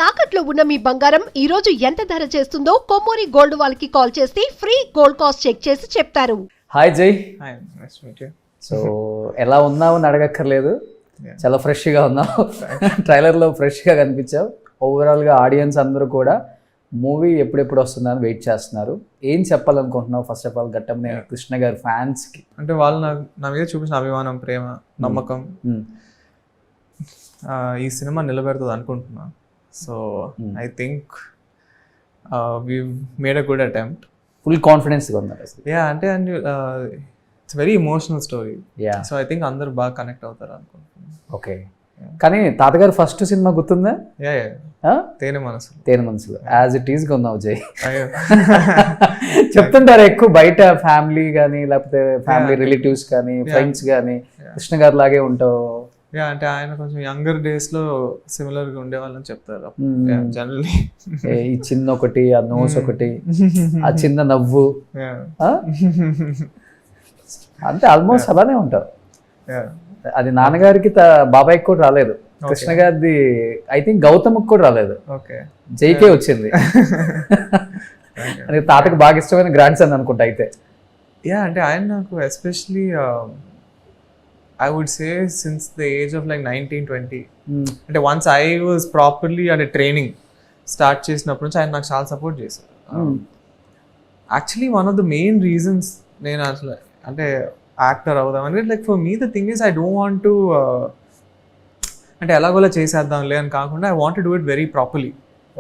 తాకట్లో ఉన్న మీ బంగారం ఈ రోజు ఎంత ధర చేస్తుందో కొమ్మూరి గోల్డ్ వాళ్ళకి కాల్ చేస్తే ఫ్రీ గోల్డ్ కాస్ట్ చెక్ చేసి చెప్తారు. హాయ్ జై. Hi, nice to meet you. So ఎలా ఉన్నావు అని అడగక్కర్లేదు, చాలా ఫ్రెష్గా ఉన్నావు. ట్రైలర్లో ఫ్రెష్గా కనిపించావు. ఓవరాల్గా ఆడియన్స్ అందరూ కూడా మూవీ ఎప్పుడెప్పుడు వస్తుందని వెయిట్ చేస్తున్నారు. ఏం చెప్పాలనుకుంటున్నావు first of all Ghattamaneni Krishna గారి ఫ్యాన్స్కి? అంటే వాళ్ళు నా మీద చూపించిన అభిమానం, ప్రేమ, నమ్మకం ఈ సినిమా నిలబెడుతుంది అనుకుంటున్నా. So I think we made a good attempt. Full కాన్ఫిడెన్స్గా ఉన్నారు అసలు. యా అంటే and it's very emotional story. Yeah, so I think అందరూ బాగా కనెక్ట్ అవుతారు అనుకుంటున్నాను. ఓకే. కానీ తాతగారు ఫస్ట్ సినిమా గుర్తుందా? యా తేనె మనసు. తేనె మనసులో యాజ్ ఇట్ ఈస్గా ఉన్నావు జై. అయ్యో చెప్తుంటారు ఎక్కువ బయట ఫ్యామిలీ కానీ లేకపోతే ఫ్యామిలీ రిలేటివ్స్ కానీ ఫ్రెండ్స్ కానీ కృష్ణ గారు లాగే ఉంటావు. యా అంటే ఆయన కొంచెం యంగర్ డేస్ లో సిమిలర్ గా ఉండేవాళ్ళని చెప్తారు జనరల్లీ. ఈ చిన్న ఒకటి, ఆ నోస్ ఒకటి, ఆ చిన్న నవ్వు, అంతే ఆల్మోస్ట్ అలానే ఉంటారు. అది నాన్నగారికి బాబాయ్కి కూడా రాలేదు, కృష్ణ గారిది ఐ థింక్ గౌతమ్కి కూడా రాలేదు, ఓకే జైకే వచ్చింది. అది తాతకి బాగా ఇష్టమైన గ్రాండ్ సన్ అనుకుంటా అయితే. యా అంటే ఆయన నాకు especially I would say since the age of like 19-20. అంటే once I was properly at a training start చేసినప్పటి నుంచి ఆయన నాకు చాలా సపోర్ట్ చేశారు. Actually one of the main reasons నేను అసలు అంటే యాక్టర్ అవుదామని, like for me the thing is I don't want to అంటే ఎలాగోలా చేసేద్దాంలే అని కాకుండా I want to do it very properly.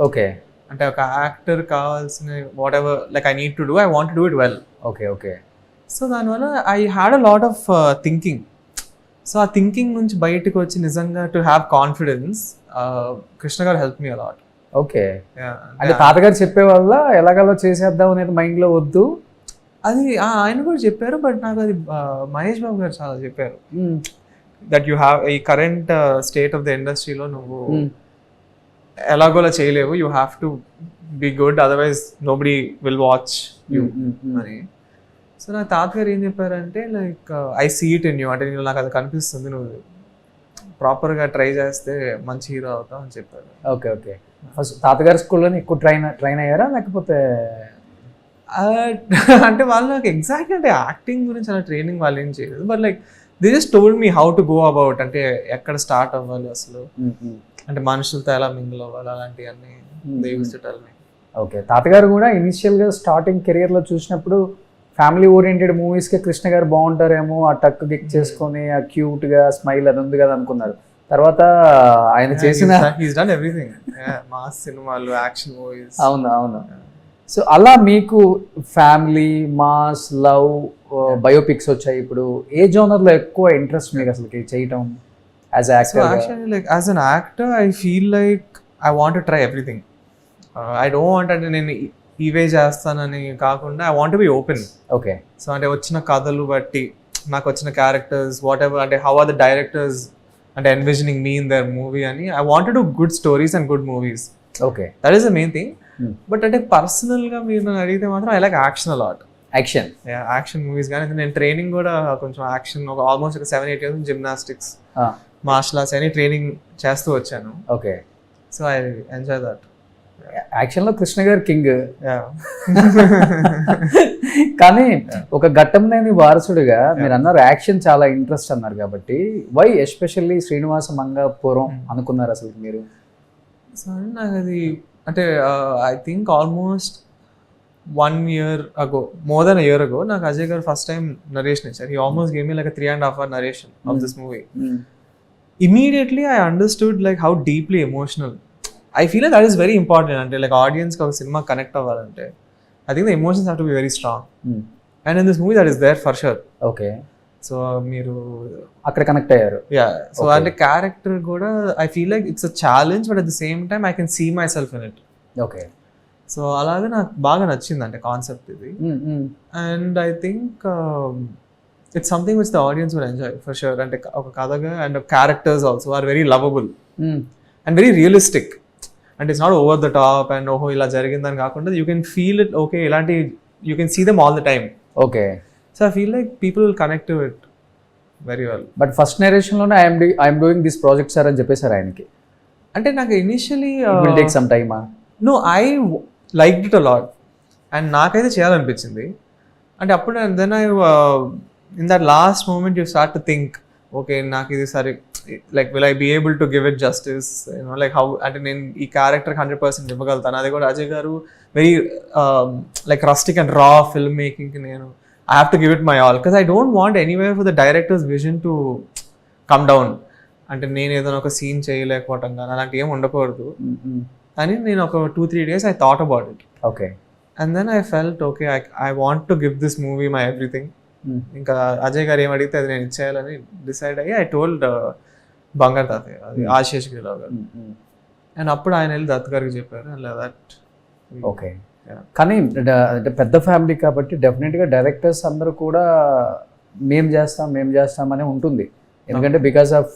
Okay. అంటే ఒక యాక్టర్ కావాల్సిన whatever like I need to do, I want to do it well. Okay okay. So దానివల్ల I had a lot of thinking. So ఆ thinking నుంచి బయటకు వచ్చి నిజంగా to have confidence Krishna గారు హెల్ప్ మీ అలాట్. ఓకే. అంటే తాతగారు చెప్పే వల్ల ఎలాగలా చేసేద్దాం అనేది మైండ్లో వద్దు అది ఆయన కూడా చెప్పారు. బట్ నాకు అది మహేష్ బాబు గారు చాలా చెప్పారు, దట్ యు హ్యావ్ ఈ కరెంట్ స్టేట్ ఆఫ్ ద ఇండస్ట్రీలో నువ్వు ఎలాగోలా చేయలేవు, you have to be good, otherwise nobody will watch you అని. సో నా తాతగారు ఏం చెప్పారంటే like I see it in you, అంటే నేను నాకు అది కనిపిస్తుంది, నువ్వు ప్రాపర్గా ట్రై చేస్తే మంచి హీరో అవుతావు అని చెప్పారు. Okay okay. ఫస్ట్ తాతగారి స్కూల్లోనే ఎక్కువ ట్రైన్ అయ్యారా లేకపోతే? అంటే వాళ్ళు నాకు ఎగ్జాక్ట్లీ అంటే యాక్టింగ్ గురించి అలా ట్రైనింగ్ వాళ్ళు ఏం చేయలేదు, but like they just told me how to go about, అంటే ఎక్కడ స్టార్ట్ అవ్వాలి అసలు, అంటే మనుషులతో ఎలా మింగిల్ అవ్వాలి అలాంటివన్నీ they used to tell me. Okay. తాతగారు కూడా ఇనిషియల్గా స్టార్టింగ్ కెరియర్లో చూసినప్పుడు ఫ్యామిలీ ఓరియంటెడ్ మూవీస్కి కృష్ణ గారు బాగుంటారేమో, ఆ టక్ గిక్ చేసుకొని ఆ క్యూట్గా స్మైల్ అది ఉంది కదా అనుకున్నారు. తర్వాత ఆయన చేసిన హీస్ డన్ ఎవ్రీథింగ్, మాస్ సినిమాలు, యాక్షన్ మూవీస్. అవును అవును. సో అలా మీకు ఫ్యామిలీ, మాస్, లవ్, బయోపిక్స్ వచ్చాయి. ఇప్పుడు ఏ జోనర్లో ఎక్కువ ఇంట్రెస్ట్ మీకు అసలు చేయటం as actor? Actually like as an actor I feel like I want to try everything. I don't want అంటే నేను ఇవే చేస్తానని కాకుండా I want be open. Okay. So అంటే వచ్చిన కథలు బట్టి నాకు వచ్చిన క్యారెక్టర్స్ వాట్ ఎవర్, అంటే హౌ ఆర్ ద డైరెక్టర్స్ అంటే envisioning me in the movie అని, I want to do good stories and good movies. Okay, that is the main thing. But అంటే పర్సనల్గా మీరు నన్ను అడిగితే మాత్రం I like action a lot. Action movies కానీ నేను ట్రైనింగ్ కూడా కొంచెం యాక్షన్ ఒక ఆల్మోస్ట్ ఒక 7-8 years జిమ్నాస్టిక్స్, మార్షల్ ఆర్ట్స్ అని ట్రైనింగ్ చేస్తూ వచ్చాను. Okay. So I enjoy that. యాక్షన్లో కృష్ణ గారు కింగ్. కానీ ఒక ఘట్టమనేని వారసుడిగా మీరు అన్నారు యాక్షన్ చాలా ఇంట్రెస్ట్ అన్నారు కాబట్టి వై ఎస్పెషల్లీ శ్రీనివాస మంగాపురం అనుకున్నారు అసలు మీరు? సో నాకు అది అంటే I think almost 1 year ago, more than a year ago, నాకు అజయ్ గారు ఫస్ట్ టైం నరేషన్ ఇచ్చారు. He almost gave me like a 3.5 hour narration of this movie. Immediately I understood like how deeply emotional. I feel like that is very important. అంటే like ఆడియన్స్కి ఒక cinema connect అవ్వాలంటే I think the emotions have to be very strong. And in this movie that is there for sure. Okay. So మీరు అక్కడ connect అయ్యారు. Yeah. So అంటే character కూడా I feel like it's a challenge but at the same time I can see myself in it. Okay. So అలాగే నాకు బాగా నచ్చింది అంటే కాన్సెప్ట్ ఇది. And I think it's something which the audience will enjoy for sure. అంటే ఒక కథగా and characters also are very lovable and very realistic. అంటే it's not over the top and ఓహో ఇలా జరిగిందని కాకుండా you can feel it. Okay, ఇలాంటి you can see them all the time. Okay. So I feel like people will connect to it very well. But first నరేషన్లోనే I'm doing this project sir అని చెప్పేశారు ఆయనకి. అంటే నాకు initially will take some టైమా? No, I liked it a lot and నాకైతే చేయాలనిపించింది. అంటే అప్పుడు then I in that last moment you start to think, okay నాకు ఇది సరే, like will I be able to give it justice, you know like how, అంటే నేను ఈ క్యారెక్టర్ 100% ఇవ్వగలుగుతాను. అది కూడా అజయ్ గారు వెరీ లైక్ రస్టిక్ అండ్ రా ఫిల్మ్ మేకింగ్కి నేను I have to give it my all, because I don't want anywhere for the directors vision to come down. అంటే నేను ఏదైనా ఒక సీన్ చేయలేకపోవటం కానీ అలాంటి ఏం ఉండకూడదు అని నేను ఒక 2-3 days I thought about it. Okay. And then I felt okay I want to give this movie my everything. ఇంకా అజయ్ గారు ఏం అడిగితే అది నేను ఇచ్చేయాలని డిసైడ్ అయ్యి ఐ టోల్డ్ బంగారు తాతయ్య, అది ఆశేష్ గిలావ్ గారు. అండ్ అప్పుడు ఆయన వెళ్ళి దత్ గారికి చెప్పారు అండ్ దట్. ఓకే. కానీ అంటే పెద్ద ఫ్యామిలీ కాబట్టి డెఫినెట్గా డైరెక్టర్స్ అందరూ కూడా మేము చేస్తాం అనే ఉంటుంది, ఎందుకంటే బికాస్ ఆఫ్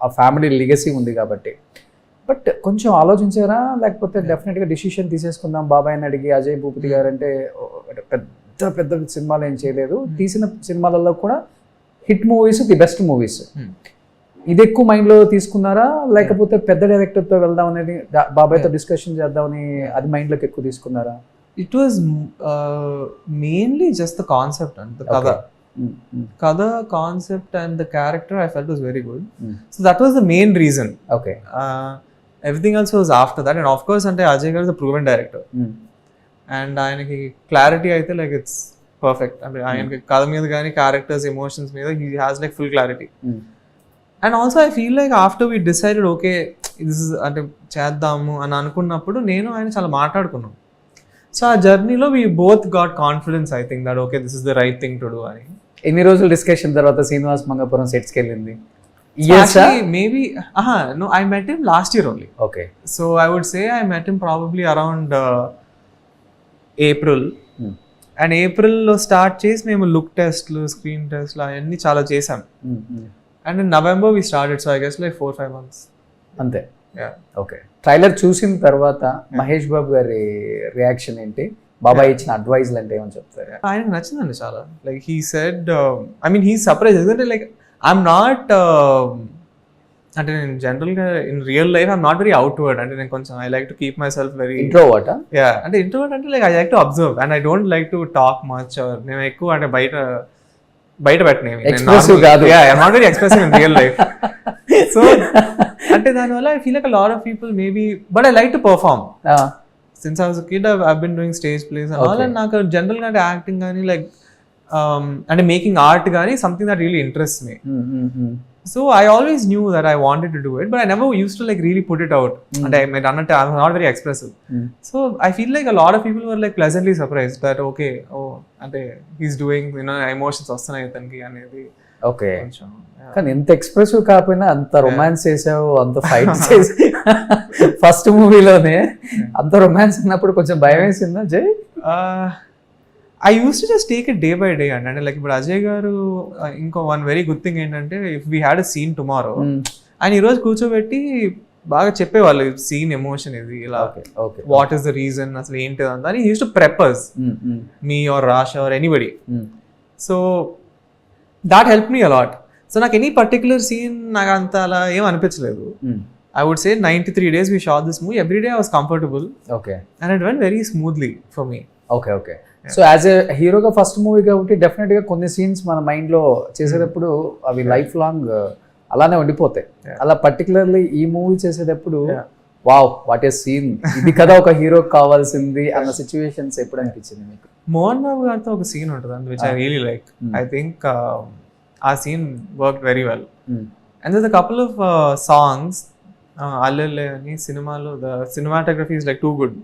ఆ ఫ్యామిలీ లిగసీ ఉంది కాబట్టి. బట్ కొంచెం ఆలోచించారా, లేకపోతే డెఫినెట్గా డిసిషన్ తీసేసుకుందాం బాబాయ్ని అడిగి? అజయ్ భూపతి గారు అంటే పెద్ద పెద్ద సినిమాలు ఏం చేయలేదు, తీసిన సినిమాలలో కూడా hit movies, the best movies. ఇది ఎక్కువ మైండ్లో తీసుకున్నారా, లేకపోతే పెద్ద డైరెక్టర్తో వెళ్దాం అనేది, బాబాయ్తో డిస్కషన్ చేద్దామని అది మైండ్లోకి ఎక్కువ తీసుకున్నారా? It was mainly just the concept and the కథ concept and the character I felt was very good. So that was the main reason. Okay. Everything else was after that. And of course అంటే అజయ్ గారు the proven director and ఆయనకి clarity అయితే like it's perfect. అంటే ఆయనకి కథ మీద కానీ characters emotions మీద he has like full clarity. And also I feel like after we decided okay this is అంటే చేద్దాము అని అనుకున్నప్పుడు నేను ఆయన చాలా మాట్లాడుకున్నాం. సో ఆ జర్నీలో we both got confidence I think that okay this is the right thing to do అని. ఎన్ని రోజులు డిస్కషన్ తర్వాత శ్రీనివాస్ మంగాపురం సెట్స్కి వెళ్ళింది? Maybe no, I met him last year only. Okay. So I would say I met him probably around April. And ఏప్రిల్లో start చేసి మేము look టెస్ట్లు, screen టెస్ట్లు అవన్నీ చాలా చేసాం. And in November we started, so I guess like 4-5 months అంతే. Okay. Trailer చూసిన తర్వాత మహేష్ బాబు గారి రియాక్షన్ ఏంటి? బాబాయ్ ఇచ్చిన అడ్వైజ్లు అంటే ఏమని చెప్తారు? ఆయనకు నచ్చిందండి చాలా. Like he said, I mean he surprise, ఎందుకంటే లైక్ ఐఎమ్ నాట్, అంటే నేను జనరల్గా in real life I'm not very outward. అంటే నేను కొంచెం I like to keep myself very introvert. Yeah, అంటే ఇంట్రోవర్ట్ అంటే like I like to observe and I don't like to talk much. నేను ఎక్కువ అంటే బయట పెట్టినేమి, I'm not very expressive in real life. So అంటే దానివల్ల I feel like a lot of people maybe, but I like to perform. Since I was a kid I been doing stage plays and all. And నాకు జనరల్గా అంటే acting కానీ like అంటే making art కానీ something that really interest me. So I always knew that I wanted to do it, but I never used to like really put it out. And I was not very expressive. So I feel like a lot of people were like pleasantly surprised that okay, ante he's doing, you know, emotions వస్తున్నాయి అతనికి అనేది. Okay. కానీ ఎంత expressive కాకపోయినా అంత romance చేసావు, అంత fight చేసి ఫస్ట్ మూవీలోనే అంత రొమాన్స్ ఉన్నప్పుడు కొంచెం భయం వేసిందా Jai? I use to just take it day by day అండి. అంటే లైక్ ఇప్పుడు అజయ్ గారు ఇంకో వన్ వెరీ గుడ్ థింగ్ ఏంటంటే, if we had a scene tomorrow, ఆయన ఈరోజు కూర్చోబెట్టి బాగా చెప్పేవాళ్ళు సీన్ ఎమోషన్ ఇది ఇలా, వాట్ ఈస్ ద రీజన్, అసలు ఏంటి అంతా అని use to prepares me or rush or anybody. So that help me a lot. So నాకు ఎనీ పర్టికులర్ సీన్ నాకు అంత అలా ఏం అనిపించలేదు. I would say 93 days we shot this movie. Every day I was comfortable. Okay. And it went very smoothly for me. Okay. So as a హీరోగా first movie కాబట్టి డెఫినెట్గా కొన్ని సీన్స్ మన మైండ్లో చేసేటప్పుడు అవి లైఫ్ లాంగ్ అలానే ఉండిపోతాయి. అలా పర్టికులర్లీ ఈ మూవీ చేసేటప్పుడు వావ్ వాట్ ఏ సీన్, ఇది కదా ఒక హీరోకి కావాల్సింది అన్న సిచ్యువేషన్స్ ఎప్పుడు అనిపించింది మీకు? మోహన్ బాబు గారితో ఒక సీన్ ఉంటుంది which I really like. I think ఆ scene work very well. And there's a couple of songs, అల్లెల్లే అని సినిమాలో the cinematography is like too good.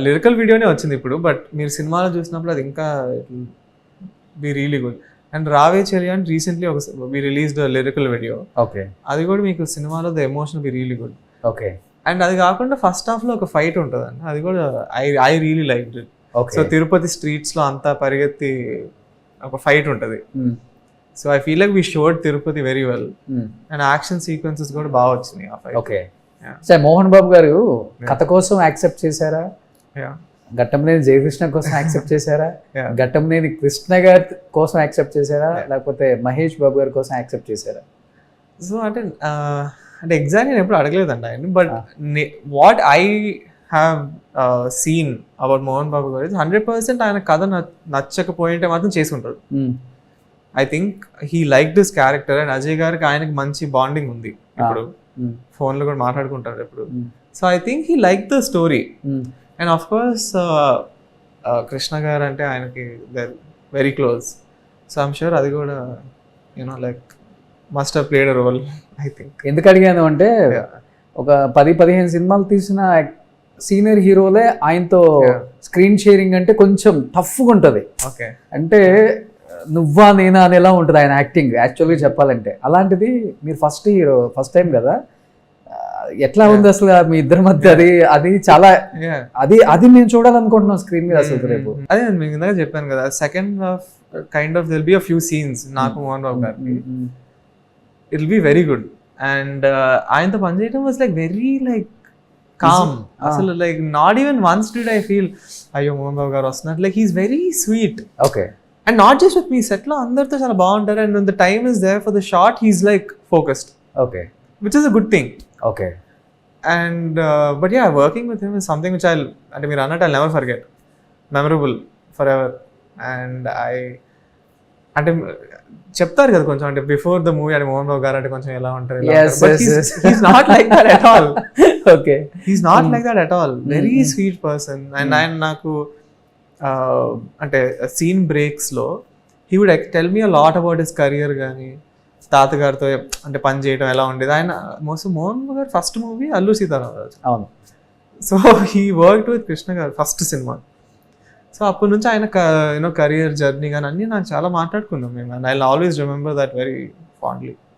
Lyrical వీడియోనే వచ్చింది ఇప్పుడు, బట్ మీరు సినిమాలో చూసినప్పుడు అది ఇంకా బి రియలీ గుడ్. అండ్ రావే చెలియా అని రీసెంట్లీ ఒక we released lyrical video. Okay. అది కూడా మీకు సినిమాలో the emotion be really good. Okay. And అది కాకుండా ఫస్ట్ హాఫ్ లో ఒక ఫైట్ ఉంటుంది అండి, అది కూడా I really like it. So Tirupati streets లో అంతా పరిగెత్తి ఒక ఫైట్ ఉంటుంది. So I feel like we showed Tirupati very well. And action sequences కూడా బాగా వచ్చినాయి ఆ fight. Okay. So Mohan Babu గారు కథ కోసం యాక్సెప్ట్ చేశారా? ఘట్టంనేని జయకృష్ణ కోసం యాక్సెప్ట్ చేశారా? ఘట్టంనేని కృష్ణ గారి కోసం యాక్సెప్ట్ చేశారా? లేకపోతే మహేష్ బాబు గారి కోసం యాక్సెప్ట్ చేశారా? సో అంటే అంటే ఎగ్జాక్ట్ నేను ఎప్పుడు అడగలేదండి ఆయన, but what I have seen about Mohan Babu గారు 100% ఆయన కథ నచ్చకపోయింటే మాత్రం చేసుకుంటాడు. I think he like this character and Ajay గారికి ఆయనకి మంచి బాండింగ్ ఉంది ఇప్పుడు, ఫోన్లో కూడా మాట్లాడుకుంటారు ఎప్పుడు. So I think he like the story and of course Krishna గారు అంటే ఆయనకి very close. So I'm sure అది కూడా you know like must have played a role I think. ఎందుకు అడిగాను అంటే ఒక 10-15 సినిమాలు తీసిన సీనియర్ హీరోలే ఆయనతో స్క్రీన్ షేరింగ్ అంటే కొంచెం టఫ్గా ఉంటుంది. ఓకే, అంటే నువ్వా నేనా అని ఎలా ఉంటుంది ఆయన యాక్టింగ్ యాక్చువల్గా చెప్పాలంటే. అలాంటిది మీరు ఫస్ట్ టైం కదా, ఎట్లా ఉంది అసలు మీ ఇద్దరి మధ్య? అది చాలా అది మేము చూడాలనుకుంటున్నాం స్క్రీన్ మీద అసలు రేపు. అదే మీకు ఇందాక చెప్పాను కదా, second half kind of will be a few scenes నాకు మోహన్ బాబు గారికి, it will be very good. And ఆయనతో పనిచేయడం was like very like calm. అసలు like not even once did I feel అయ్యో మోహన్ బాబు గారు వస్తున్నారు. Like he's very sweet. Okay. And not just with me, set లో అందరితో చాలా బాగుంటారు. And the time is there for the shot he's like focused. Okay, which is a good thing. Okay. And but yeah, working with him is something which I'll never forget, memorable forever. And అంటే చెప్తారు కదా కొంచెం, అంటే before the movie అంటే మోహన్ బాబు గారు అంటే కొంచెం ఎలా ఉంటారు, but he's not like that at all. Okay, he's not like that at all. Very sweet person. And ఆయన నాకు అంటే సీన్ బ్రేక్స్ లో he would tell me a lot about his career కానీ తాతగారితో అంటే పని చేయడం ఎలా ఉండేది. ఆయన మోహన్ గారు ఫస్ట్ మూవీ అల్లు సీతారామరాజు. అవును. So he worked with Krishna గారు ఫస్ట్ సినిమా. సో అప్పటి నుంచి ఆయన యూనో కెరియర్ జర్నీ కానీ అన్నీ నాకు చాలా మాట్లాడుకున్నాం మేము. And I always remember that very fondly.